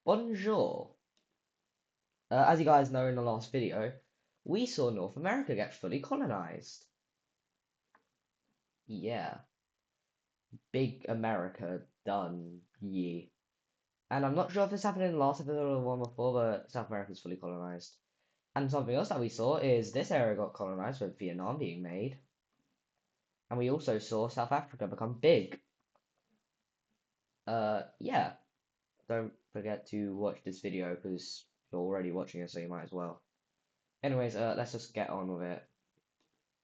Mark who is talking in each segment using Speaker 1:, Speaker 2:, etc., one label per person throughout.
Speaker 1: Bonjour. As you guys know in the last video, we saw North America get fully colonized. Yeah, big America done, ye. And I'm not sure if this happened in the last episode or the one before, but South America's fully colonized. And something else that we saw is this area got colonized with Vietnam being made. And we also saw South Africa become big. Yeah. Don't forget to watch this video because you're already watching it, so you might as well. Anyways, let's just get on with it.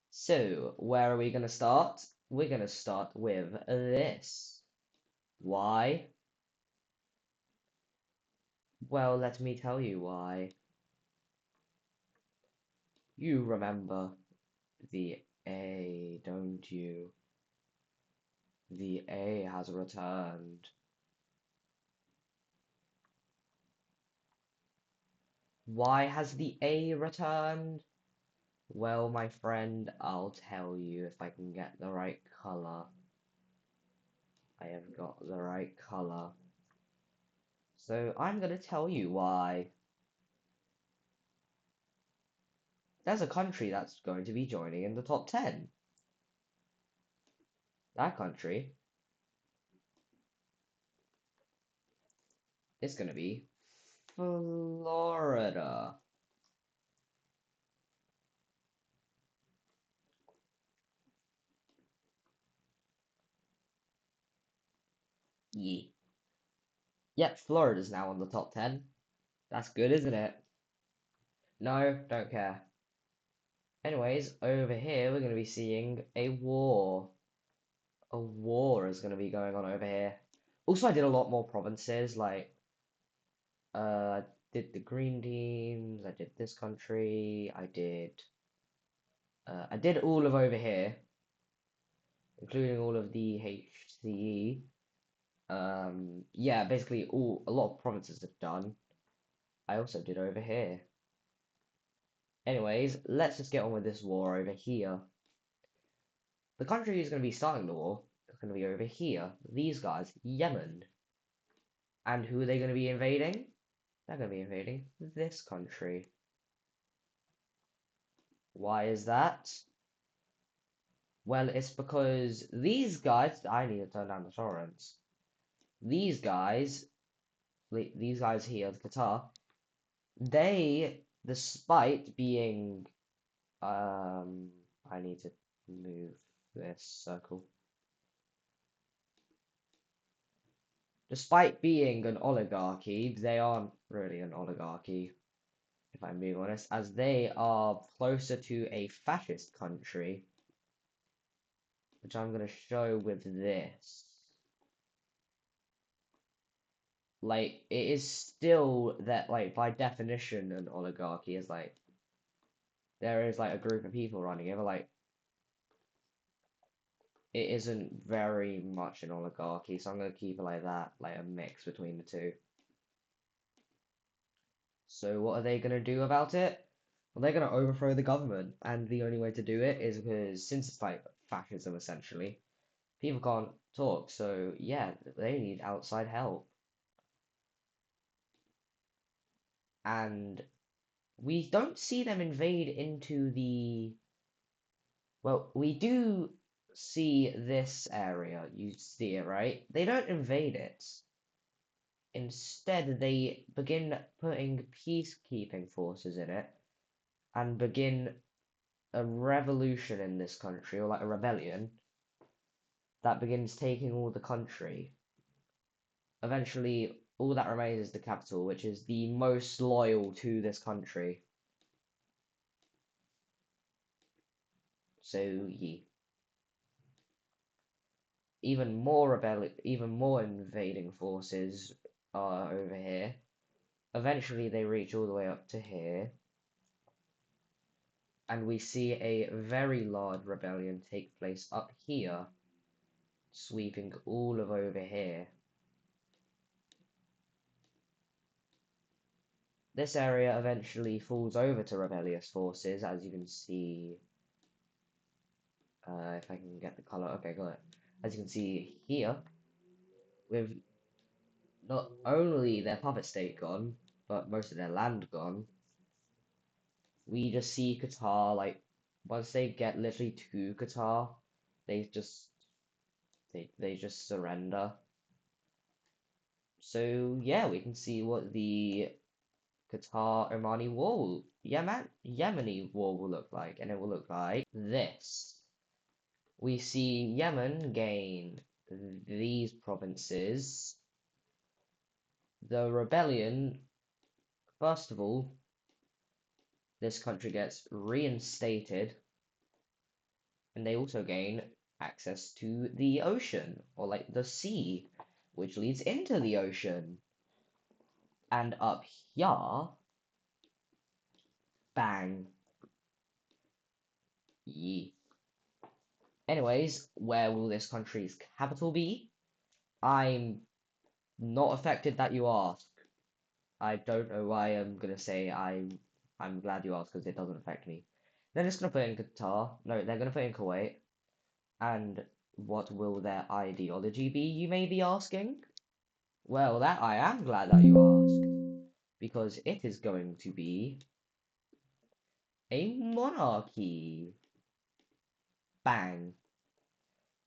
Speaker 1: So, where are we going to start? We're going to start with this. Why? Well, let me tell you why. You remember the A, don't you? The A has returned. Why has the A returned? Well, my friend, I'll tell you if I can get the right color. I have got the right color. So I'm going to tell you why. There's a country that's going to be joining in the top 10. That country is going to be Florida. Yeah. Yep, Florida's now on the top 10. That's good, isn't it? No, don't care. Anyways, over here we're going to be seeing a war. A war is going to be going on over here. Also, I did a lot more provinces, like, I did the green teams, I did this country, I did all of over here, including all of the HCE. Yeah, basically a lot of provinces have done. I also did over here. Anyways, let's just get on with this war over here. The country who's going to be starting the war is going to be over here. These guys, Yemen. And who are they going to be invading? They're going to be invading this country. Why is that? Well, it's because these guys, I need to turn down the tolerance. These guys here, Qatar, they, despite being, I need to move this circle. Despite being an oligarchy, they aren't really an oligarchy, if I'm being honest, as they are closer to a fascist country, which I'm going to show with this. Like, it is still that, like, by definition, an oligarchy is like, there is like a group of people running it, but like, it isn't very much an oligarchy, so I'm going to keep it like that, like a mix between the two. So what are they going to do about it? Well, they're going to overthrow the government, and the only way to do it is because, since it's like fascism essentially, people can't talk, so yeah, they need outside help. And we don't see them invade into the. Well, we do see this area. You see it, right? They don't invade it. Instead, they begin putting peacekeeping forces in it and begin a revolution in this country, or like a rebellion, that begins taking all the country. Eventually, all that remains is the capital, which is the most loyal to this country. So, yeah. Even more invading forces are over here. Eventually, they reach all the way up to here. And we see a very large rebellion take place up here, sweeping all of over here. This area eventually falls over to rebellious forces, as you can see. If I can get the color, okay, got it. As you can see here, with not only their puppet state gone, but most of their land gone. We just see Qatar, like, once they get literally to Qatar, they just they just surrender. So yeah, we can see what the Qatar Omani war will, Yemeni war will look like, and it will look like this. We see Yemen gain these provinces. The rebellion, first of all, this country gets reinstated, and they also gain access to the ocean, or like the sea, which leads into the ocean. And up here, bang, ye. Anyways, where will this country's capital be? I'm not affected that you ask. I don't know why I'm gonna say I'm glad you asked because it doesn't affect me. They're just gonna put in Qatar. No, they're gonna put in Kuwait. And what will their ideology be, you may be asking? Well, that I am glad that you asked, because it is going to be a monarchy. Bang.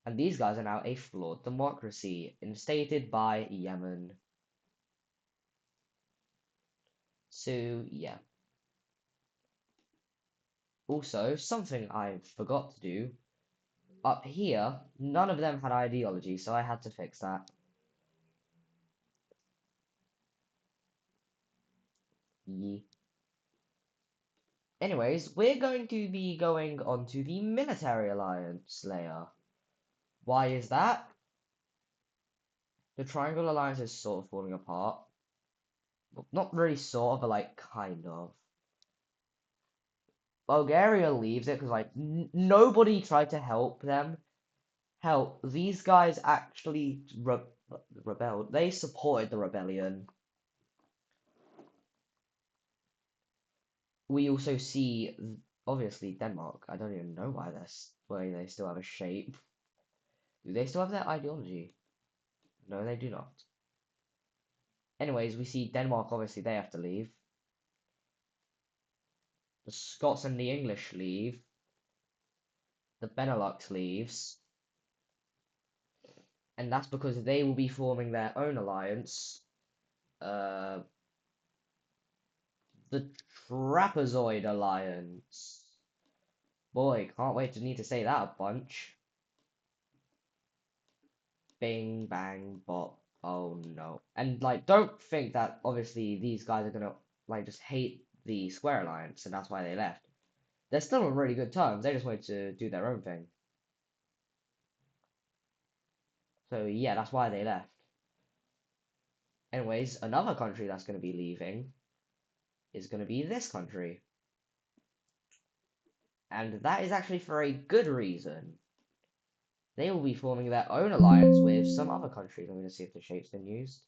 Speaker 1: And these guys are now a flawed democracy, instated by Yemen. So, yeah. Also, something I forgot to do, up here, none of them had ideology, so I had to fix that. Yeah. Anyways, we're going to be going on to the military alliance layer. Why is that? The Triangle Alliance is sort of falling apart. Well, not really sort of, but like kind of. Bulgaria leaves it because like nobody tried to help them. Hell, these guys actually rebelled. They supported the rebellion. We also see, obviously, Denmark. I don't even know why they still have a shape. Do they still have their ideology? No, they do not. Anyways, we see Denmark, obviously, they have to leave. The Scots and the English leave. The Benelux leaves. And that's because they will be forming their own alliance. Uh, the Trapezoid Alliance. Boy, can't wait to need to say that a bunch. Bing, bang, bop. Oh no. And like, don't think that obviously these guys are gonna like just hate the Square Alliance and that's why they left. They're still on really good terms. They just wanted to do their own thing. So yeah, that's why they left. Anyways, another country that's gonna be leaving is gonna be this country. And that is actually for a good reason. They will be forming their own alliance with some other countries. I'm going to see if the shape's been used.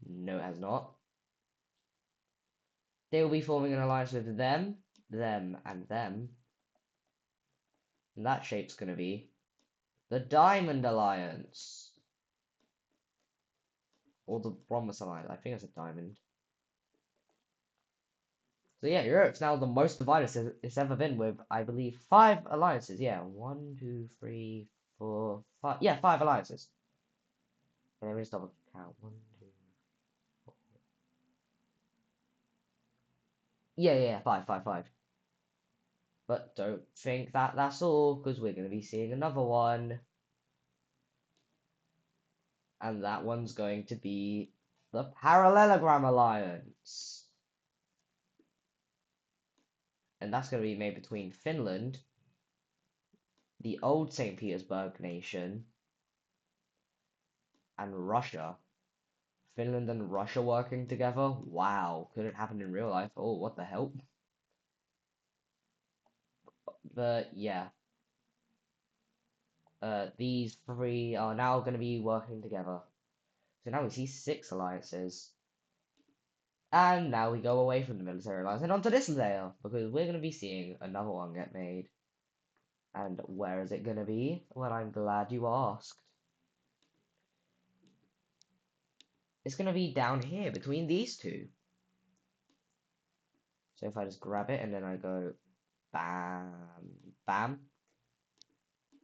Speaker 1: No, it has not. They will be forming an alliance with them, and them. And that shape's going to be the Diamond Alliance. Or the Rhombus Alliance. I think it's a diamond. So yeah, Europe's now the most divided it's ever been with, I believe, 5 alliances. Yeah, 1, 2, 3, 4, 5. Yeah, 5 alliances. And let me just double count. 1, 2. Yeah, 5, 5, 5. But don't think that that's all, because we're going to be seeing another one. And that one's going to be the Parallelogram Alliance. And that's going to be made between Finland, the old St. Petersburg nation, and Russia. Finland and Russia working together? Wow, could it happen in real life? Oh, what the hell? But yeah, these 3 are now going to be working together. So now we see 6 alliances. And now we go away from the military alliance and onto this layer, because we're going to be seeing another one get made. And where is it going to be? Well, I'm glad you asked. It's gonna be down here between these two. So if I just grab it and then I go bam, bam,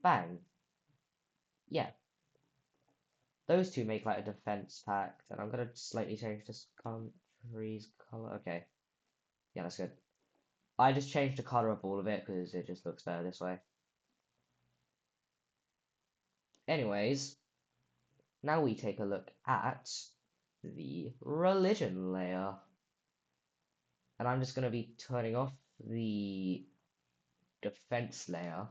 Speaker 1: bang. Yeah, those two make like a defense pact, and I'm gonna slightly change this country's color. Okay, yeah, that's good. I just changed the color of all of it because it just looks better this way. Anyways, now we take a look at the religion layer. And I'm just gonna be turning off the defense layer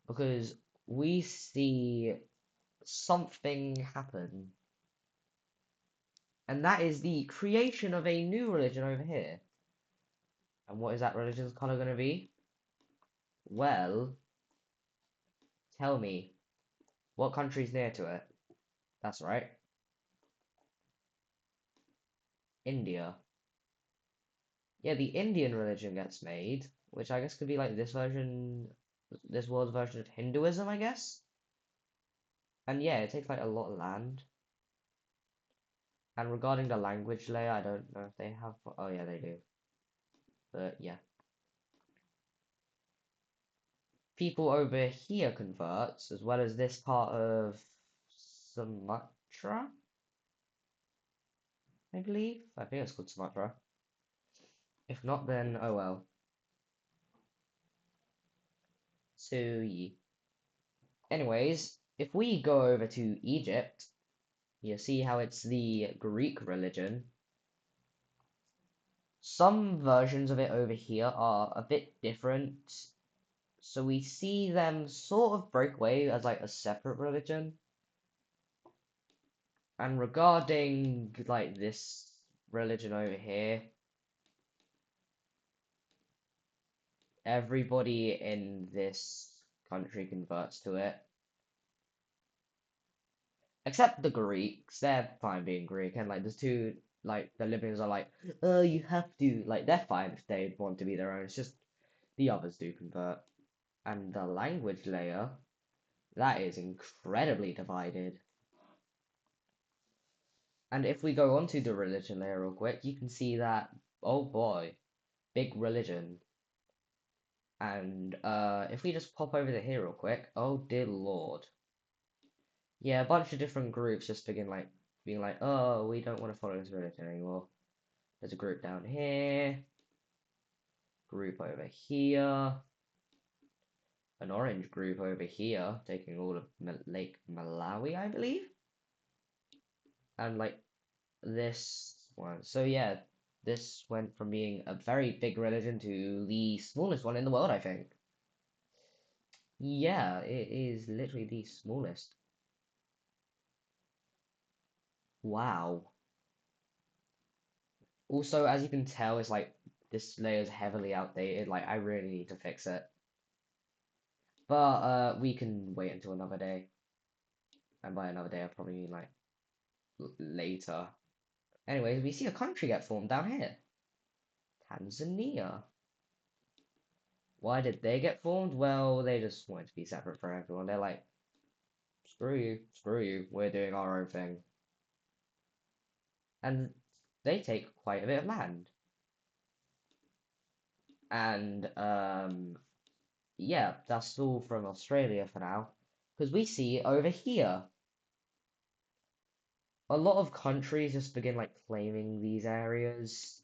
Speaker 1: because we see something happen. And that is the creation of a new religion over here. And what is that religion's color going to be? Well, tell me, what country's near to it? That's right, India. Yeah, the Indian religion gets made, which I guess could be like this version, this world's version of Hinduism, I guess. And yeah, it takes like a lot of land. And regarding the language layer, I don't know if they have. Oh yeah, they do. But yeah, people over here converts as well as this part of Sumatra, I believe. I think it's called Sumatra. If not, then oh well. So yeah. Anyways, if we go over to Egypt, you see how it's the Greek religion. Some versions of it over here are a bit different. So we see them sort of break away as like a separate religion. And regarding like this religion over here, everybody in this country converts to it. Except the Greeks, they're fine being Greek, and like there's two like the Libyans are like, oh you have to like they're fine if they want to be their own. It's just the others do convert. And the language layer, that is incredibly divided. And if we go onto the religion layer real quick, you can see that, oh boy, big religion. And if we just pop over to here real quick, oh dear Lord. Yeah, a bunch of different groups just begin like being like, oh, we don't want to follow this religion anymore. There's a group down here, group over here, an orange group over here, taking all of Lake Malawi, I believe. And like this one. So yeah, this went from being a very big religion to the smallest one in the world, I think. Yeah, it is literally the smallest. Wow. Also, as you can tell, it's like this layer is heavily outdated. Like, I really need to fix it. But we can wait until another day. And by another day, I probably mean like later. Anyways, we see a country get formed down here. Tanzania. Why did they get formed? Well, they just wanted to be separate from everyone. They're like, screw you, we're doing our own thing. And they take quite a bit of land. And yeah, that's all from Australia for now. Because we see over here, a lot of countries just begin like claiming these areas.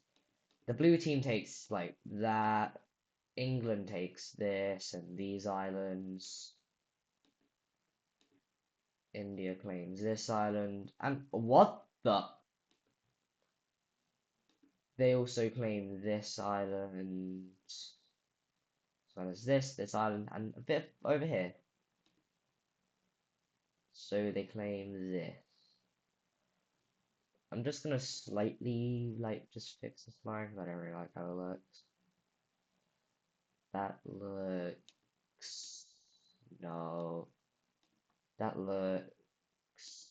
Speaker 1: The blue team takes like that. England takes this and these islands. India claims this island. And what the? They also claim this island, as well as this island, and a bit over here. So they claim this. I'm just gonna slightly, like, just fix this line, because I don't really like how it looks. That looks... No. That looks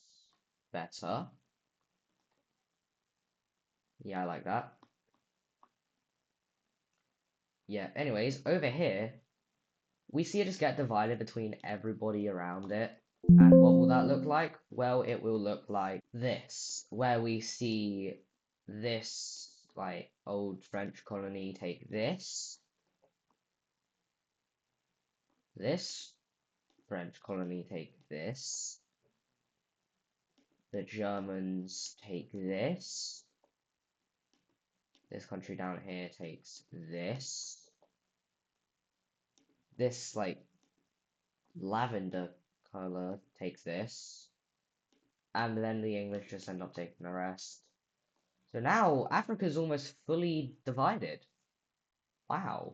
Speaker 1: better. Yeah, I like that. Yeah, anyways, over here, we see it just get divided between everybody around it. And what will that look like? Well, it will look like this, where we see this, like, old French colony take this French colony take this, the Germans take this country down here takes this, like, lavender color takes this, and then the English just end up taking the rest. So now Africa's almost fully divided. Wow.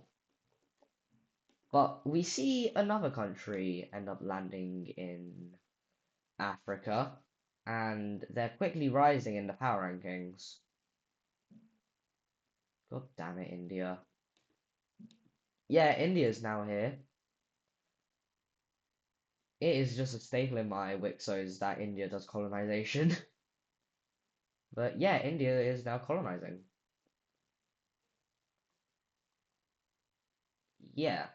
Speaker 1: But we see another country end up landing in Africa, and they're quickly rising in the power rankings. God damn it, India. Yeah, India's now here. It is just a staple in my Wixos that India does colonization. But yeah, India is now colonizing. Yeah.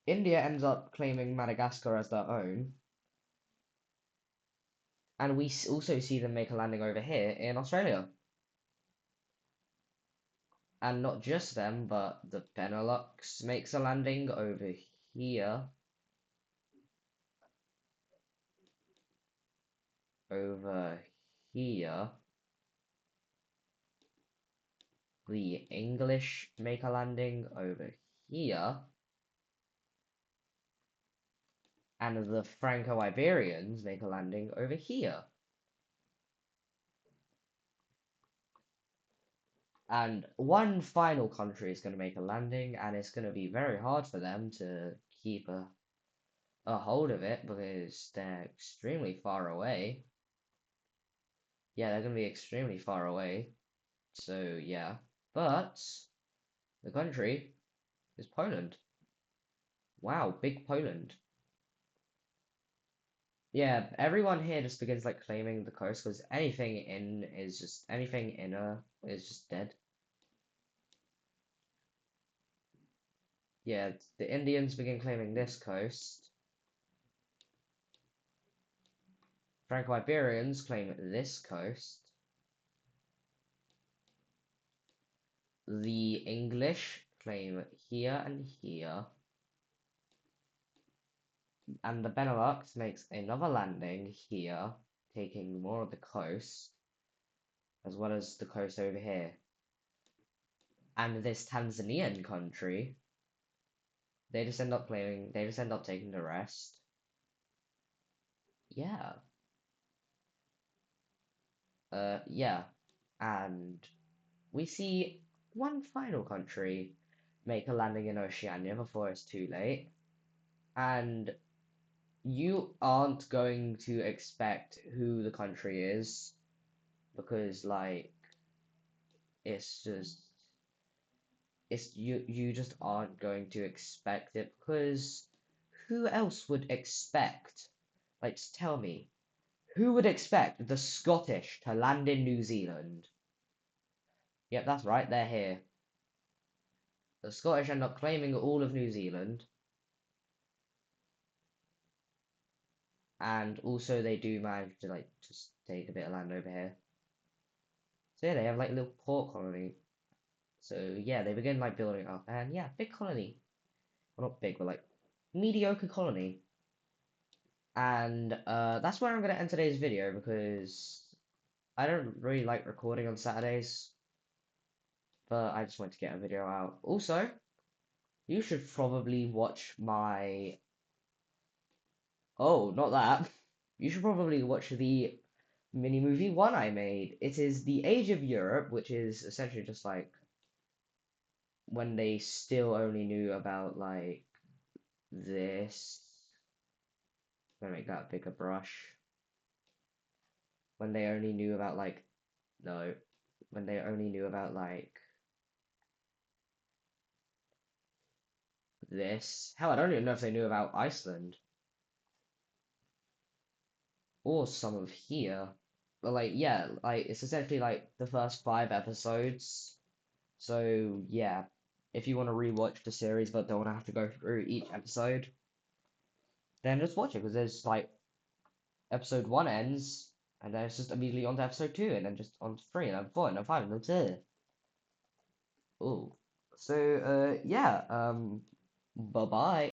Speaker 1: India ends up claiming Madagascar as their own, and we also see them make a landing over here in Australia. And not just them, but the Benelux makes a landing over here. Over here. The English make a landing over here. And the Franco-Iberians make a landing over here. And one final country is going to make a landing, and it's going to be very hard for them to keep a hold of it because they're extremely far away. Yeah, they're going to be extremely far away. So, yeah. But the country is Poland. Wow, big Poland. Yeah, everyone here just begins like claiming the coast because anything inner is just dead. Yeah, the Indians begin claiming this coast. Franco-Iberians claim this coast. The English claim here and here. And the Benelux makes another landing here, taking more of the coast, as well as the coast over here. And this Tanzanian country, they just end up taking the rest. Yeah. Yeah. And we see one final country make a landing in Oceania before it's too late. And you aren't going to expect who the country is because like it's you just aren't going to expect it because who else would expect, like, just tell me, who would expect the Scottish to land in New Zealand? Yep, that's right, they're here. The Scottish end up claiming all of New Zealand, and also they do manage to like just take a bit of land over here. So yeah, they have like a little port colony. So yeah, they begin like building up, and yeah, big colony. Well, not big, but like mediocre colony. And that's where I'm gonna end today's video because I don't really like recording on Saturdays, but I just wanted to get a video out. Also, you should probably watch my. Oh, not that. You should probably watch the mini movie one I made. It is The Age of Europe, which is essentially just like when they still only knew about like this. I'm gonna make that a bigger brush. When they only knew about like no, when they only knew about like this. Hell, I don't even know if they knew about Iceland or some of here. But like yeah, like it's essentially like the first 5 episodes. So yeah, if you want to rewatch the series but don't want to have to go through each episode, then just watch it because there's like episode 1 ends, and then it's just immediately on to episode 2, and then just on to 3, and then 4, and then 5, and that's it. Ooh. So, yeah, bye bye.